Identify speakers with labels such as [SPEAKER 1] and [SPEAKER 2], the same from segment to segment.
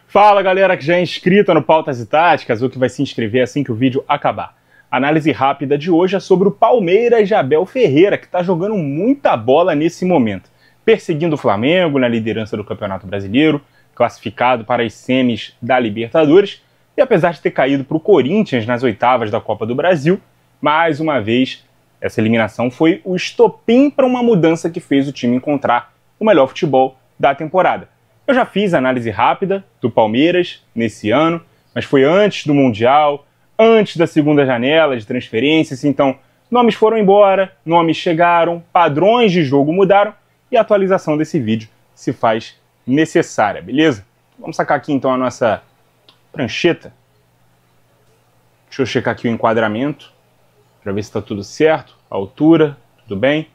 [SPEAKER 1] Fala galera que já é inscrita no Pautas e Táticas ou que vai se inscrever assim que o vídeo acabar. A análise rápida de hoje é sobre o Palmeiras de Abel Ferreira, que está jogando muita bola nesse momento. Perseguindo o Flamengo na liderança do Campeonato Brasileiro, classificado para as semis da Libertadores, e apesar de ter caído para o Corinthians nas oitavas da Copa do Brasil, mais uma vez essa eliminação foi o estopim para uma mudança que fez o time encontrar o melhor futebol da temporada. Eu já fiz análise rápida do Palmeiras nesse ano, mas foi antes do Mundial, antes da segunda janela de transferências, então nomes foram embora, nomes chegaram, padrões de jogo mudaram e a atualização desse vídeo se faz necessária, beleza? Vamos sacar aqui então a nossa prancheta. Deixa eu checar aqui o enquadramento, para ver se está tudo certo, a altura, tudo bem.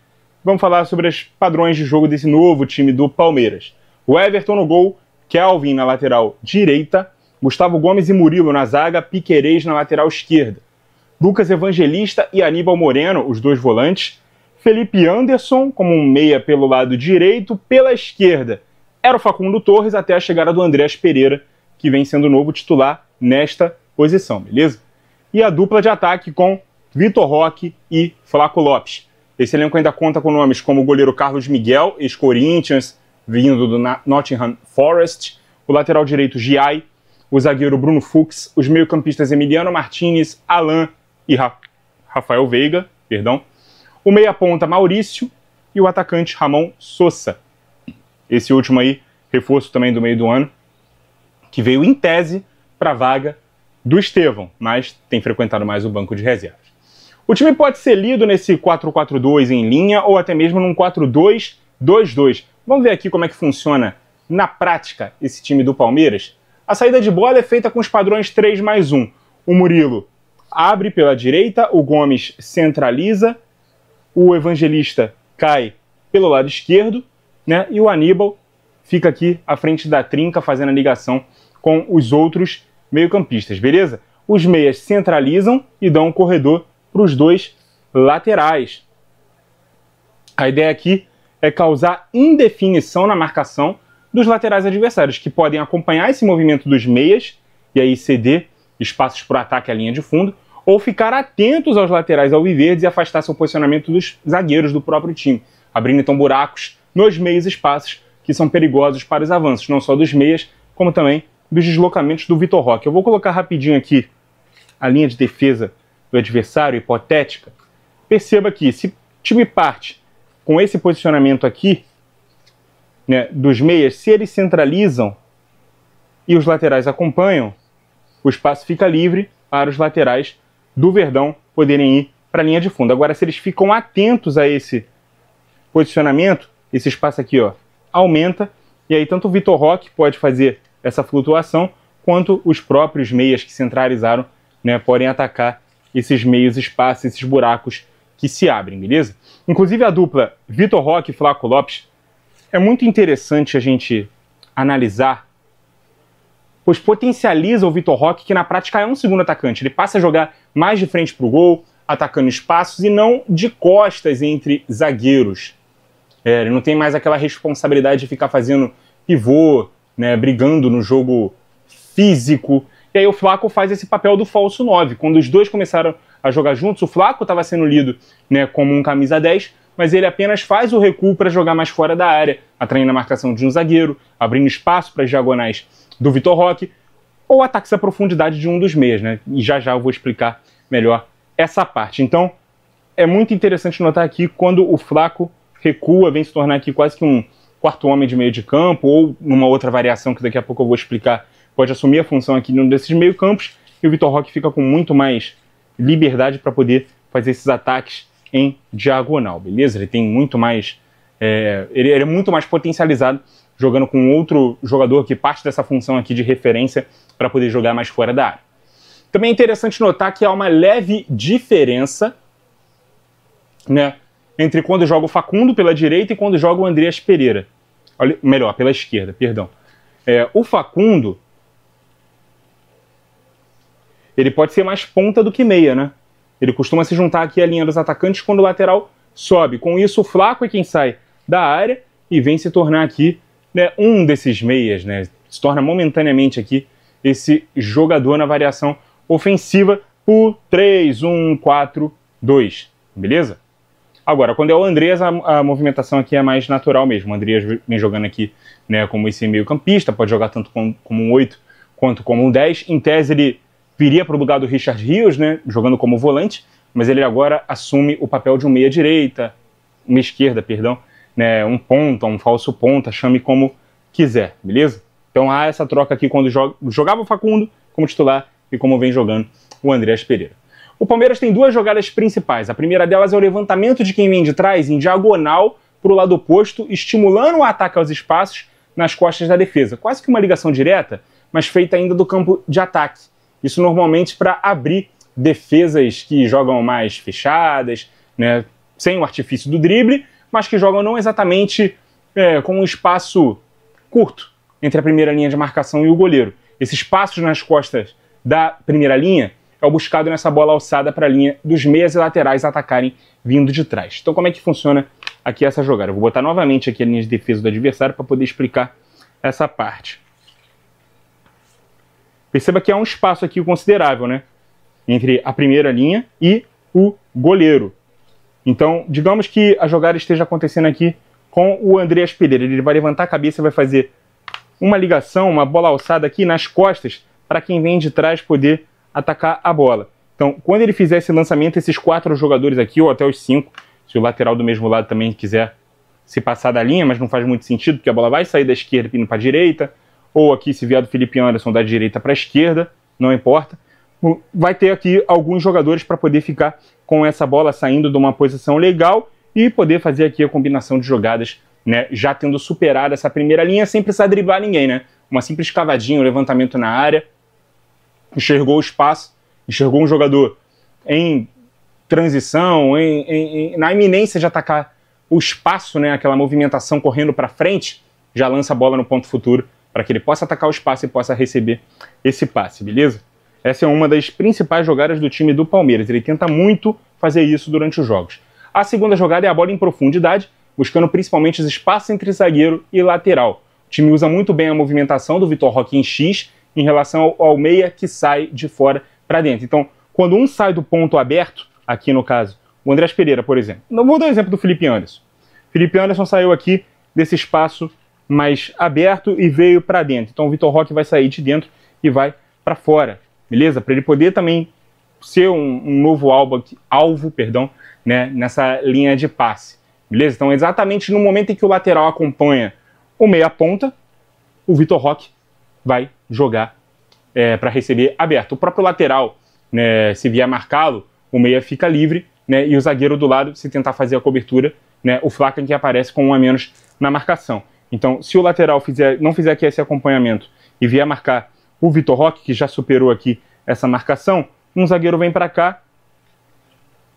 [SPEAKER 1] Vamos falar sobre os padrões de jogo desse novo time do Palmeiras. O Everton no gol, Kelvin na lateral direita, Gustavo Gomes e Murilo na zaga, Piquerez na lateral esquerda. Lucas Evangelista e Aníbal Moreno, os dois volantes. Felipe Anderson como um meia pelo lado direito, pela esquerda era o Facundo Torres até a chegada do Andreas Pereira, que vem sendo o novo titular nesta posição, beleza? E a dupla de ataque com Vitor Roque e Flaco Lopes. Esse elenco ainda conta com nomes como o goleiro Carlos Miguel, ex-Corinthians, vindo do Nottingham Forest, o lateral direito Giai, o zagueiro Bruno Fux, os meio-campistas Emiliano Martinez, Alan e Rafael Veiga, o meia-ponta Maurício e o atacante Ramon Sosa. Esse último aí, reforço também do meio do ano, que veio em tese para a vaga do Estevão, mas tem frequentado mais o banco de reservas. O time pode ser lido nesse 4-4-2 em linha ou até mesmo num 4-2-2-2. Vamos ver aqui como é que funciona na prática esse time do Palmeiras. A saída de bola é feita com os padrões 3+1. O Murilo abre pela direita, o Gomes centraliza, o Evangelista cai pelo lado esquerdo, né? E o Aníbal fica aqui à frente da trinca fazendo a ligação com os outros meio-campistas, beleza? Os meias centralizam e dão um corredor para os dois laterais. A ideia aqui é causar indefinição na marcação dos laterais adversários, que podem acompanhar esse movimento dos meias e aí ceder espaços para o ataque à linha de fundo, ou ficar atentos aos laterais alviverdes e afastar seu posicionamento dos zagueiros do próprio time, abrindo então buracos nos meios espaços que são perigosos para os avanços, não só dos meias, como também dos deslocamentos do Vitor Roque. Eu vou colocar rapidinho aqui a linha de defesa do adversário, hipotética. Perceba que se o time parte com esse posicionamento aqui, né, dos meias, se eles centralizam e os laterais acompanham, o espaço fica livre para os laterais do Verdão poderem ir para a linha de fundo. Agora, se eles ficam atentos a esse posicionamento, esse espaço aqui, ó, aumenta, e aí tanto o Vitor Roque pode fazer essa flutuação, quanto os próprios meias que centralizaram, né, podem atacar esses meios espaços, esses buracos que se abrem, beleza? Inclusive a dupla Vitor Roque e Flaco Lopes é muito interessante a gente analisar, pois potencializa o Vitor Roque, que na prática é um segundo atacante. Ele passa a jogar mais de frente para o gol, atacando espaços e não de costas entre zagueiros. Ele não tem mais aquela responsabilidade de ficar fazendo pivô, né, brigando no jogo físico. E aí o Flaco faz esse papel do falso 9. Quando os dois começaram a jogar juntos, o Flaco estava sendo lido, né, como um camisa 10, mas ele apenas faz o recuo para jogar mais fora da área, atraindo a marcação de um zagueiro, abrindo espaço para as diagonais do Vitor Roque, ou ataques à profundidade de um dos meias, né? E já já eu vou explicar melhor essa parte. Então, é muito interessante notar aqui quando o Flaco recua, vem se tornar aqui quase que um quarto homem de meio de campo, ou numa outra variação que daqui a pouco eu vou explicar, pode assumir a função aqui num desses meio campos, e o Vitor Roque fica com muito mais liberdade para poder fazer esses ataques em diagonal, beleza? Ele tem muito mais, ele é muito mais potencializado jogando com outro jogador que parte dessa função aqui de referência para poder jogar mais fora da área. Também é interessante notar que há uma leve diferença, né, entre quando joga o Facundo pela direita e quando joga o Andreas Pereira. Olha, melhor, pela esquerda, perdão. O Facundo, ele pode ser mais ponta do que meia, né? Ele costuma se juntar aqui à linha dos atacantes quando o lateral sobe. Com isso, o Flaco é quem sai da área e vem se tornar aqui, né, um desses meias, né, se torna momentaneamente aqui esse jogador na variação ofensiva por 3-1-4-2, beleza? Agora, quando é o Andreas, a movimentação aqui é mais natural mesmo. O Andreas vem jogando aqui, né, como esse meio campista, pode jogar tanto como um 8 quanto como um 10. Em tese, ele viria para o lugar do Richard Rios, né, jogando como volante, mas ele agora assume o papel de um meia-direita, uma esquerda, perdão, né, um ponta, um falso ponta, chame como quiser, beleza? Então há essa troca aqui quando jogava o Facundo como titular e como vem jogando o Andreas Pereira. O Palmeiras tem duas jogadas principais. A primeira delas é o levantamento de quem vem de trás em diagonal para o lado oposto, estimulando o ataque aos espaços nas costas da defesa. Quase que uma ligação direta, mas feita ainda do campo de ataque. Isso normalmente para abrir defesas que jogam mais fechadas, né, sem o artifício do drible, mas que jogam não exatamente com um espaço curto entre a primeira linha de marcação e o goleiro. Esses espaços nas costas da primeira linha é o buscado nessa bola alçada para a linha dos meias e laterais atacarem vindo de trás. Então como é que funciona aqui essa jogada? Eu vou botar novamente aqui a linha de defesa do adversário para poder explicar essa parte. Perceba que há um espaço aqui considerável, né, entre a primeira linha e o goleiro. Então, digamos que a jogada esteja acontecendo aqui com o Andreas Pereira. Ele vai levantar a cabeça e vai fazer uma ligação, uma bola alçada aqui nas costas para quem vem de trás poder atacar a bola. Então, quando ele fizer esse lançamento, esses 4 jogadores aqui, ou até os 5, se o lateral do mesmo lado também quiser se passar da linha, mas não faz muito sentido, porque a bola vai sair da esquerda e indo para a direita, ou aqui, se vier do Felipe Anderson, da direita para a esquerda, não importa. Vai ter aqui alguns jogadores para poder ficar com essa bola saindo de uma posição legal e poder fazer aqui a combinação de jogadas, né, já tendo superado essa primeira linha, sem precisar driblar ninguém, né? Uma simples cavadinha, um levantamento na área, enxergou o espaço, enxergou um jogador em transição, na iminência de atacar o espaço, né, aquela movimentação correndo para frente, já lança a bola no ponto futuro para que ele possa atacar o espaço e possa receber esse passe, beleza? Essa é uma das principais jogadas do time do Palmeiras. Ele tenta muito fazer isso durante os jogos. A segunda jogada é a bola em profundidade, buscando principalmente os espaços entre zagueiro e lateral. O time usa muito bem a movimentação do Vitor Roque em X em relação ao meia que sai de fora para dentro. Então, quando um sai do ponto aberto, aqui no caso, o Andreas Pereira, por exemplo. Não vou dar o exemplo do Felipe Anderson. Felipe Anderson saiu aqui desse espaço mais aberto e veio para dentro. Então o Vitor Roque vai sair de dentro e vai para fora, beleza? Para ele poder também ser um novo alvo, né, nessa linha de passe, beleza? Então exatamente no momento em que o lateral acompanha o meia-ponta, o Vitor Roque vai jogar para receber aberto. O próprio lateral, né, se vier marcá-lo, o meia fica livre, né, e o zagueiro do lado, se tentar fazer a cobertura, né, o Flaca que aparece com um a menos na marcação. Então, se o lateral não fizer aqui esse acompanhamento e vier marcar o Vitor Roque, que já superou aqui essa marcação, um zagueiro vem para cá,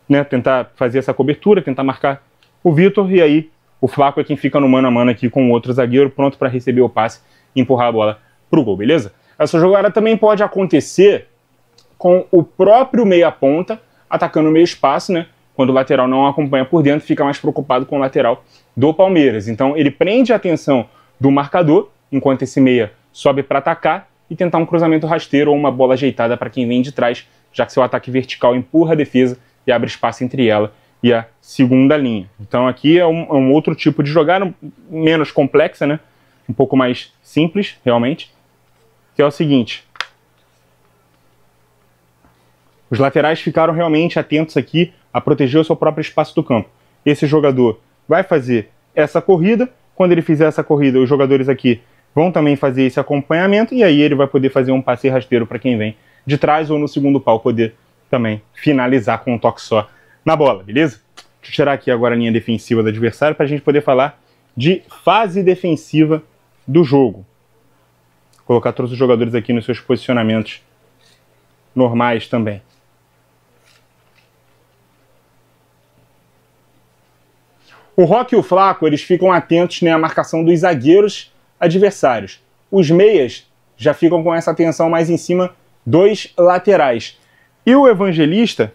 [SPEAKER 1] né, tentar fazer essa cobertura, tentar marcar o Vitor, e aí o Flaco é quem fica no mano a mano aqui com o outro zagueiro, pronto para receber o passe e empurrar a bola pro gol, beleza? Essa jogada também pode acontecer com o próprio meia-ponta atacando o meio espaço, né? Quando o lateral não acompanha por dentro, fica mais preocupado com o lateral do Palmeiras. Então ele prende a atenção do marcador, enquanto esse meia sobe para atacar e tentar um cruzamento rasteiro ou uma bola ajeitada para quem vem de trás, já que seu ataque vertical empurra a defesa e abre espaço entre ela e a segunda linha. Então aqui é um outro tipo de jogada, menos complexa, né? Um pouco mais simples, realmente, que é o seguinte. Os laterais ficaram realmente atentos aqui a proteger o seu próprio espaço do campo. Esse jogador vai fazer essa corrida. Quando ele fizer essa corrida, os jogadores aqui vão também fazer esse acompanhamento e aí ele vai poder fazer um passe rasteiro para quem vem de trás ou no segundo pau poder também finalizar com um toque só na bola, beleza? Deixa eu tirar aqui agora a linha defensiva do adversário para a gente poder falar de fase defensiva do jogo. Vou colocar todos os jogadores aqui nos seus posicionamentos normais também. O Roque e o Flaco, eles ficam atentos, né, à marcação dos zagueiros adversários. Os meias já ficam com essa atenção mais em cima dos laterais. E o Evangelista,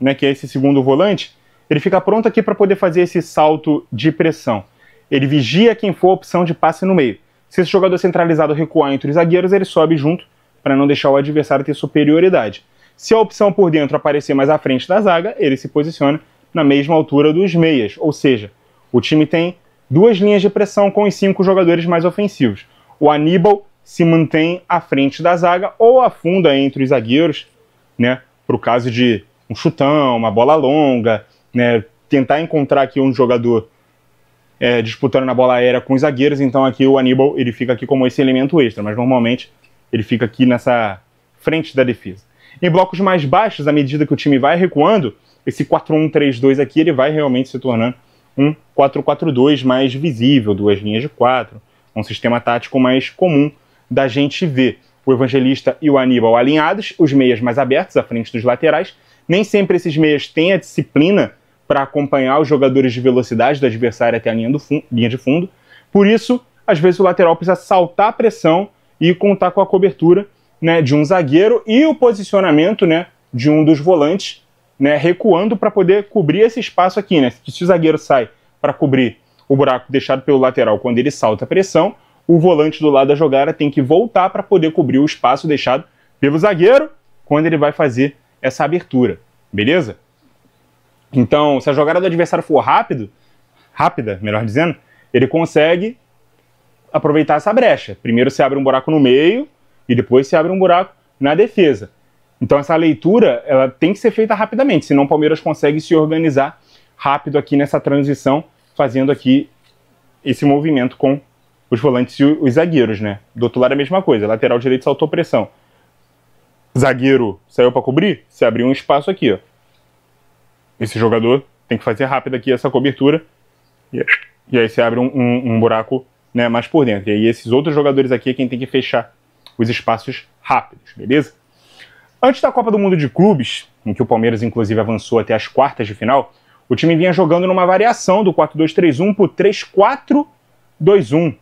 [SPEAKER 1] né, que é esse segundo volante, ele fica pronto aqui para poder fazer esse salto de pressão. Ele vigia quem for a opção de passe no meio. Se esse jogador centralizado recuar entre os zagueiros, ele sobe junto para não deixar o adversário ter superioridade. Se a opção por dentro aparecer mais à frente da zaga, ele se posiciona na mesma altura dos meias, ou seja, o time tem duas linhas de pressão com os 5 jogadores mais ofensivos. O Aníbal se mantém à frente da zaga ou afunda entre os zagueiros, né, para o caso de um chutão, uma bola longa, né, tentar encontrar aqui um jogador disputando na bola aérea com os zagueiros. Então aqui o Aníbal ele fica aqui como esse elemento extra, mas normalmente ele fica aqui nessa frente da defesa. Em blocos mais baixos, à medida que o time vai recuando, esse 4-1-3-2 aqui ele vai realmente se tornando um 4-4-2 mais visível, 2 linhas de 4, um sistema tático mais comum da gente ver. O Evangelista e o Aníbal alinhados, os meias mais abertos à frente dos laterais. Nem sempre esses meias têm a disciplina para acompanhar os jogadores de velocidade do adversário até a linha de fundo. Por isso, às vezes o lateral precisa saltar a pressão e contar com a cobertura, né, de um zagueiro e o posicionamento, né, de um dos volantes, né, recuando para poder cobrir esse espaço aqui, né? Se o zagueiro sai para cobrir o buraco deixado pelo lateral quando ele salta a pressão, o volante do lado da jogada tem que voltar para poder cobrir o espaço deixado pelo zagueiro quando ele vai fazer essa abertura, beleza? Então, se a jogada do adversário for rápida, melhor dizendo, ele consegue aproveitar essa brecha. Primeiro se abre um buraco no meio e depois se abre um buraco na defesa. Então essa leitura ela tem que ser feita rapidamente, senão o Palmeiras consegue se organizar rápido aqui nessa transição, fazendo aqui esse movimento com os volantes e os zagueiros, né? Do outro lado é a mesma coisa, lateral direito saltou pressão. Zagueiro saiu para cobrir, se abriu um espaço aqui, ó. Esse jogador tem que fazer rápido aqui essa cobertura e aí se abre um buraco, né, mais por dentro. E aí esses outros jogadores aqui é quem tem que fechar os espaços rápidos, beleza? Antes da Copa do Mundo de Clubes, em que o Palmeiras inclusive avançou até as quartas de final, o time vinha jogando numa variação do 4-2-3-1 para o 3-4-2-1.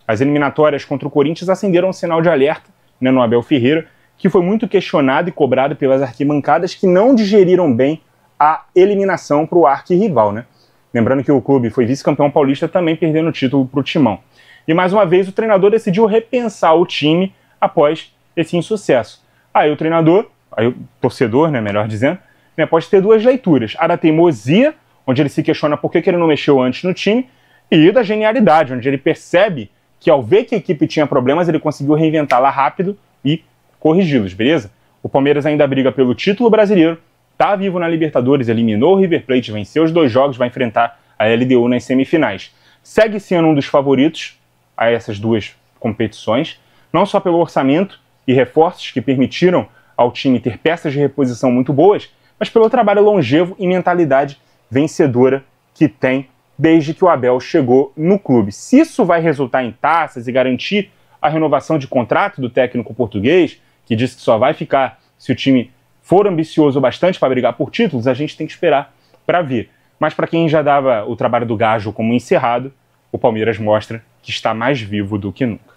[SPEAKER 1] As eliminatórias contra o Corinthians acenderam um sinal de alerta, né, no Abel Ferreira, que foi muito questionado e cobrado pelas arquibancadas que não digeriram bem a eliminação para o arquirrival, né? Lembrando que o clube foi vice-campeão paulista, também perdendo o título para o Timão. E mais uma vez o treinador decidiu repensar o time após esse insucesso. Aí o treinador, aí o torcedor, né, melhor dizendo, né, pode ter duas leituras. A da teimosia, onde ele se questiona por que ele não mexeu antes no time, e da genialidade, onde ele percebe que ao ver que a equipe tinha problemas, ele conseguiu reinventá-la rápido e corrigi-los, beleza? O Palmeiras ainda briga pelo título brasileiro, tá vivo na Libertadores, eliminou o River Plate, venceu os 2 jogos, vai enfrentar a LDU nas semifinais. Segue sendo um dos favoritos a essas 2 competições, não só pelo orçamento e reforços que permitiram ao time ter peças de reposição muito boas, mas pelo trabalho longevo e mentalidade vencedora que tem desde que o Abel chegou no clube. Se isso vai resultar em taças e garantir a renovação de contrato do técnico português, que disse que só vai ficar se o time for ambicioso bastante para brigar por títulos, a gente tem que esperar para ver. Mas para quem já dava o trabalho do Gajo como encerrado, o Palmeiras mostra que está mais vivo do que nunca.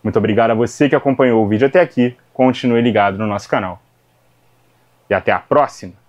[SPEAKER 1] Muito obrigado a você que acompanhou o vídeo até aqui, continue ligado no nosso canal. E até a próxima!